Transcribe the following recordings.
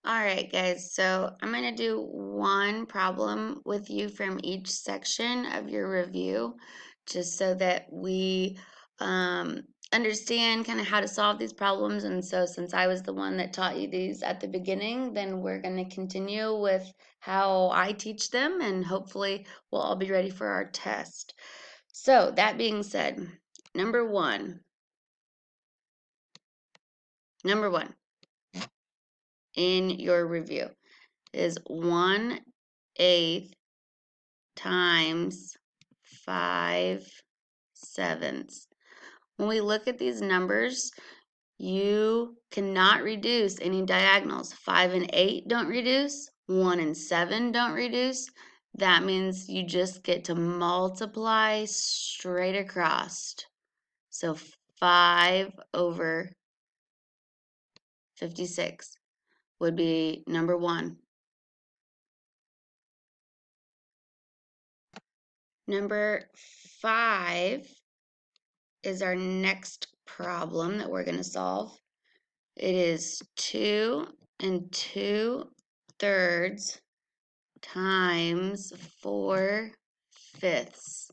All right, guys, so I'm going to do one problem with you from each section of your review, just so that we understand kind of how to solve these problems. And so since I was the one that taught you these at the beginning, then we're going to continue with how I teach them, and hopefully we'll all be ready for our test. So that being said, number one, in your review is 1/8 times 5/7. When we look at these numbers, you cannot reduce any diagonals. 5 and 8 don't reduce. 1 and 7 don't reduce. That means you just get to multiply straight across. So 5/56 would be number one. Number 5 is our next problem that we're going to solve. It is 2 2/3 times 4/5.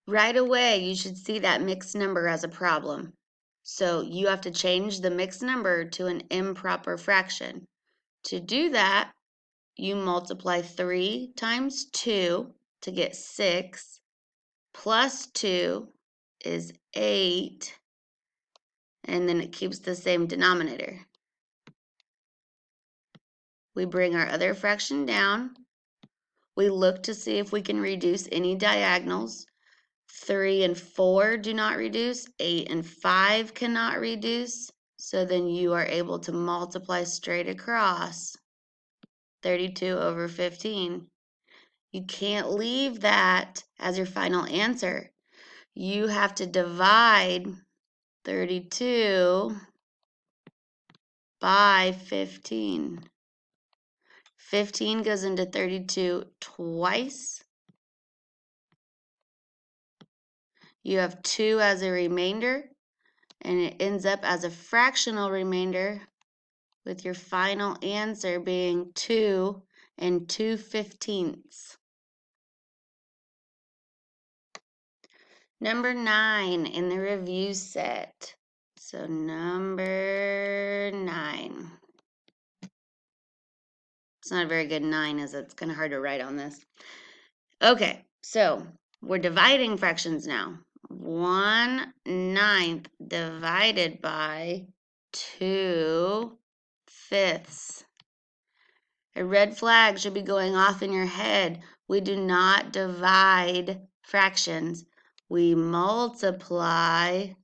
Right away, you should see that mixed number as a problem. So you have to change the mixed number to an improper fraction. To do that, you multiply 3 times 2 to get 6, plus 2 is 8, and then it keeps the same denominator. We bring our other fraction down. We look to see if we can reduce any diagonals. 3 and 4 do not reduce. 8 and 5 cannot reduce. So then you are able to multiply straight across 32/15. You can't leave that as your final answer. You have to divide 32 by 15. 15 goes into 32 twice. You have 2 as a remainder, and it ends up as a fractional remainder with your final answer being 2 2/15. Number 9 in the review set. So number 9. It's not a very good 9, is it? It's kind of hard to write on this. Okay, so we're dividing fractions now. 1/9 divided by 2/5. A red flag should be going off in your head. We do not divide fractions. We multiply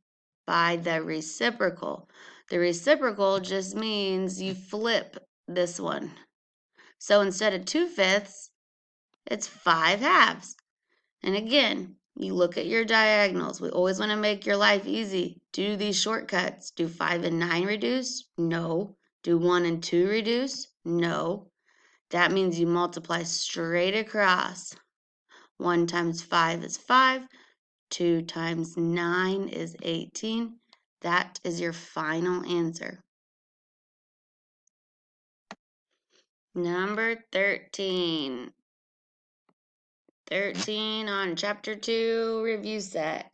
by the reciprocal. The reciprocal just means you flip this one. So instead of 2/5, it's 5/2. And again, you look at your diagonals. We always want to make your life easy. Do these shortcuts. Do 5 and 9 reduce? No. Do 1 and 2 reduce? No. That means you multiply straight across. 1 times 5 is 5. 2 times 9 is 18. That is your final answer. Number 13. 13 on Chapter 2 review set.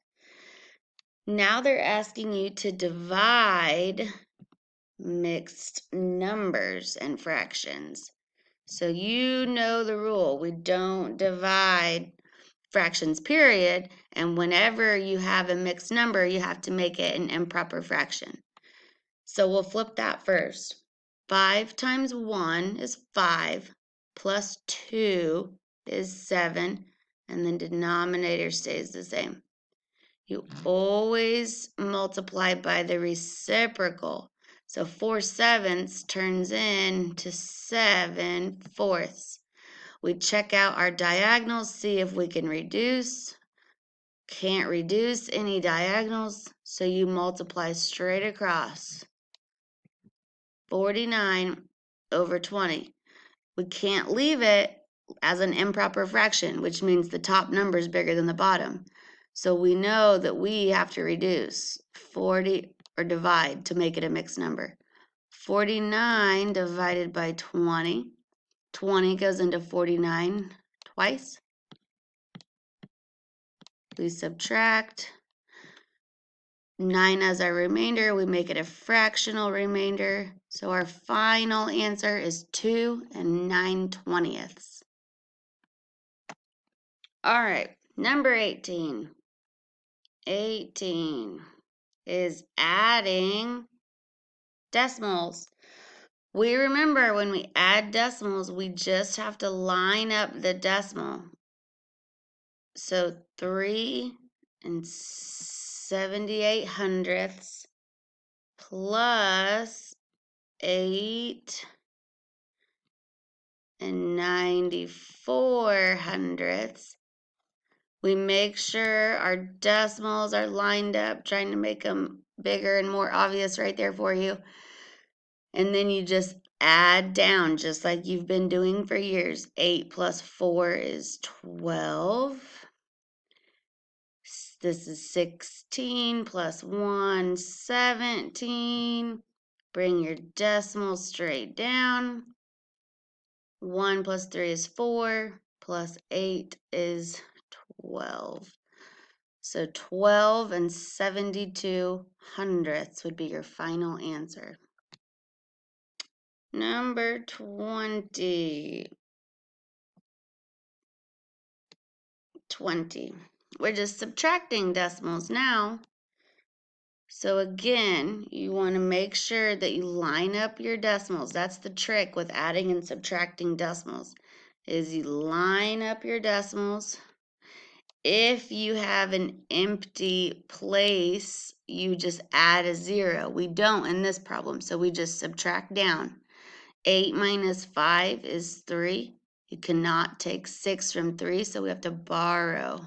Now they're asking you to divide mixed numbers and fractions. So you know the rule. We don't divide fractions, period. And whenever you have a mixed number, you have to make it an improper fraction. So we'll flip that first. 5 times 1 is 5, plus 2 is 7, and the denominator stays the same. You always multiply by the reciprocal. So 4/7 turns into 7/4. We check out our diagonals, see if we can reduce. Can't reduce any diagonals, so you multiply straight across. 49/20. We can't leave it as an improper fraction, which means the top number is bigger than the bottom. So we know that we have to reduce 40 or divide to make it a mixed number. 49 divided by 20. 20 goes into 49 twice. We subtract. 9 as our remainder. We make it a fractional remainder. So our final answer is 2 9/20. All right, number 18. 18 is adding decimals. We remember when we add decimals, we just have to line up the decimal. So 3 7/8 plus 8 9/4. We make sure our decimals are lined up, trying to make them bigger and more obvious right there for you. And then you just add down, just like you've been doing for years. 8 plus 4 is 12. This is 16 plus 1, 17. Bring your decimal straight down. 1 plus 3 is 4, plus 8 is 12. So 12 72/100 would be your final answer. Number 20. 20. We're just subtracting decimals now. So again, you want to make sure that you line up your decimals. That's the trick with adding and subtracting decimals, is you line up your decimals. If you have an empty place, you just add a 0. We don't in this problem, so we just subtract down. 8 minus 5 is 3. You cannot take 6 from 3, so we have to borrow.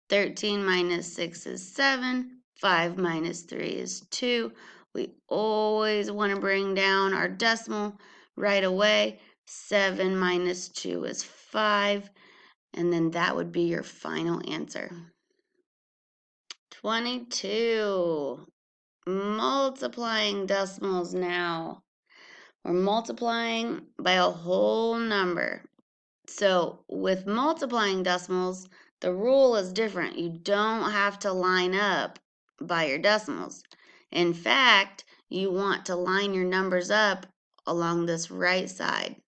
13 minus 6 is 7. 5 minus 3 is 2. We always want to bring down our decimal right away. 7 minus 2 is 5. And then that would be your final answer. 22. Multiplying decimals now. We're multiplying by a whole number. So with multiplying decimals, the rule is different. You don't have to line up by your decimals. In fact, you want to line your numbers up along this right side.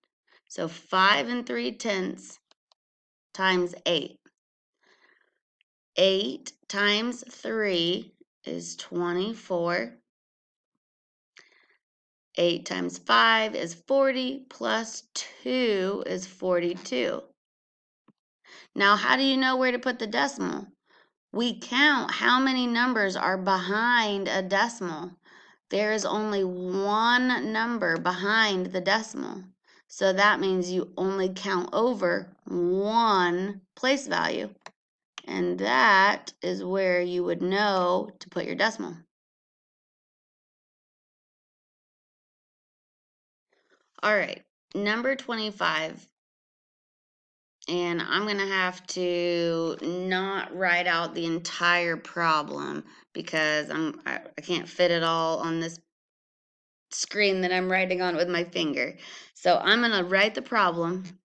So 5 3/10 times 8. 8 times 3 is 24. 8 times 5 is 40, plus 2 is 42. Now, how do you know where to put the decimal? We count how many numbers are behind a decimal. There is only one number behind the decimal. So that means you only count over one place value. And that is where you would know to put your decimal. All right, number 25. And I'm going to have to not write out the entire problem because I can't fit it all on this screen that I'm writing on with my finger. So I'm going to write the problem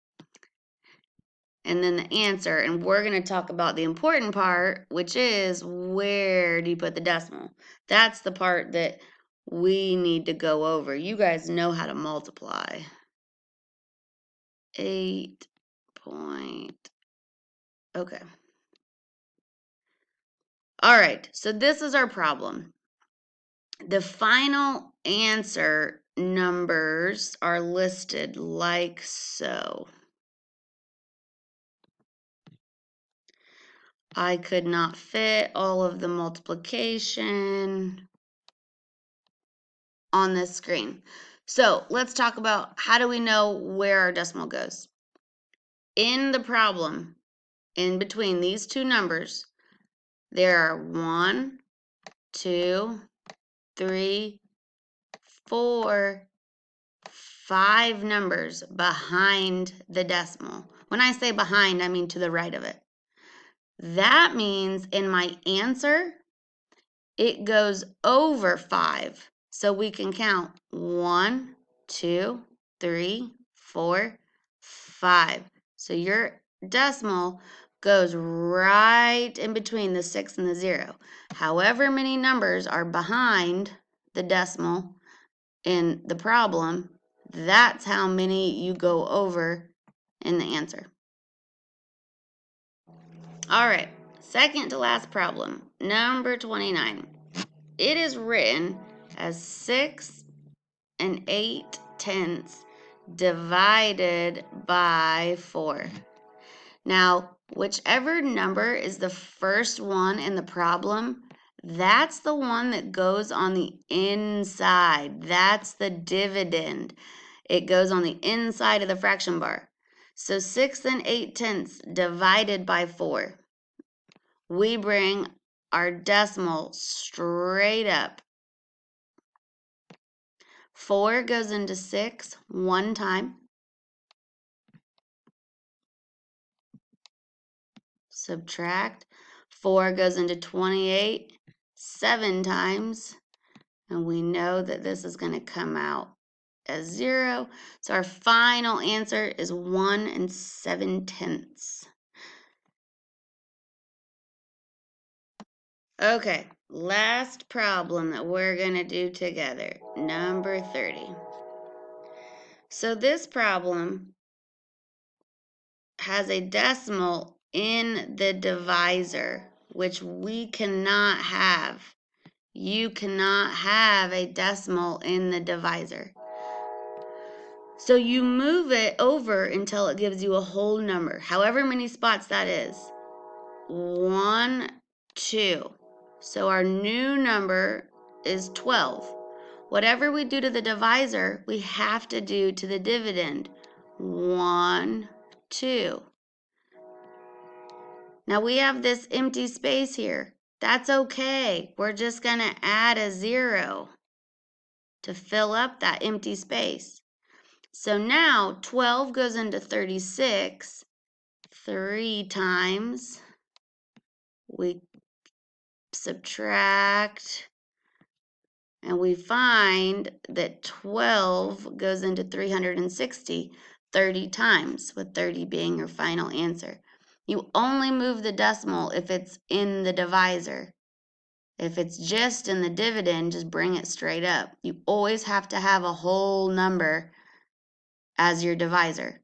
and then the answer, and we're going to talk about the important part, which is where do you put the decimal? That's the part that we need to go over. You guys know how to multiply. 8 point. Okay. All right, so this is our problem. The final answer numbers are listed like so. I could not fit all of the multiplication on this screen. So let's talk about how do we know where our decimal goes. In the problem, in between these two numbers, there are 1, 2, 3, 4, 5 numbers behind the decimal. When I say behind, I mean to the right of it. That means in my answer, it goes over 5. So we can count 1, 2, 3, 4, 5. So your decimal goes right in between the 6 and the 0. However many numbers are behind the decimal in the problem, that's how many you go over in the answer. All right, second to last problem, number 29. It is written as 6 8/10 divided by 4. Now, whichever number is the first one in the problem, that's the one that goes on the inside. That's the dividend. It goes on the inside of the fraction bar. So 6 8/10 divided by 4. We bring our decimal straight up. 4 goes into 6 one time. Subtract. 4 goes into 28 7 times. And we know that this is going to come out as 0. So our final answer is 1 7/10. Okay, last problem that we're going to do together, number 30. So this problem has a decimal in the divisor, which we cannot have. You cannot have a decimal in the divisor. So you move it over until it gives you a whole number, however many spots that is. 1, 2. So our new number is 12. Whatever we do to the divisor, we have to do to the dividend. 1, 2. Now we have this empty space here. That's okay. We're just going to add a 0 to fill up that empty space. So now 12 goes into 36 3 times. We subtract, and we find that 12 goes into 360 30 times, with 30 being your final answer. You only move the decimal if it's in the divisor. If it's just in the dividend, just bring it straight up. You always have to have a whole number as your divisor.